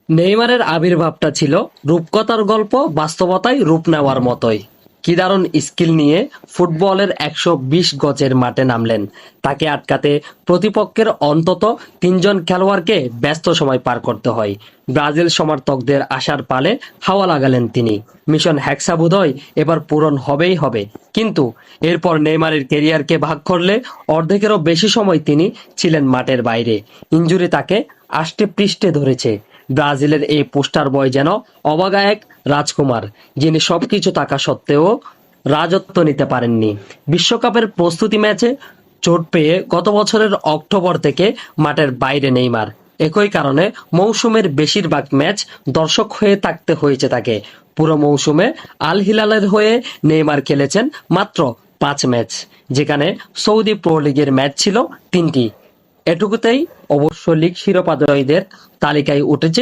নেইমারের আবির্ভাবটা ছিল রূপকথার গল্প বাস্তবতায় রূপ নেওয়ার মতোই। কি দারুণ স্কিল নিয়ে ফুটবলের ১২০ গজের মাঠে নামলেন। তাকে আটকাতে প্রতিপক্ষের অন্তত ৩ জন খেলোয়াড়কে ব্যস্ত সময় পার করতে হয়। ব্রাজিল সমর্থকদের আশার পালে হাওয়া লাগালেন তিনি। মিশন হ্যাক্সা বোধহয় এবার পূরণ হবেই হবে। কিন্তু এরপর নেইমারের কেরিয়ারকে ভাগ করলে অর্ধেকেরও বেশি সময় তিনি ছিলেন মাঠের বাইরে। ইনজুরি তাকে আষ্টে পৃষ্ঠে ধরেছে। ব্রাজিলের এই পোস্টার বয় যেন অবাগা এক রাজকুমার, যিনি সবকিছু থাকা সত্ত্বেও রাজত্ব নিতে পারেননি। বিশ্বকাপের প্রস্তুতি ম্যাচে চোট পেয়ে গত বছরের অক্টোবর থেকে মাঠের বাইরে নেইমার। একই কারণে মৌসুমের বেশিরভাগ ম্যাচ দর্শক হয়ে থাকতে হয়েছে তাকে। পুরো মৌসুমে আল হিলালের হয়ে নেইমার খেলেছেন মাত্র ৫ ম্যাচ, যেখানে সৌদি প্রো লিগের ম্যাচ ছিল ৩টি। এটুকুতেই অবশ্য লিগ শিরোপা জয়ীদের তালিকায় উঠেছে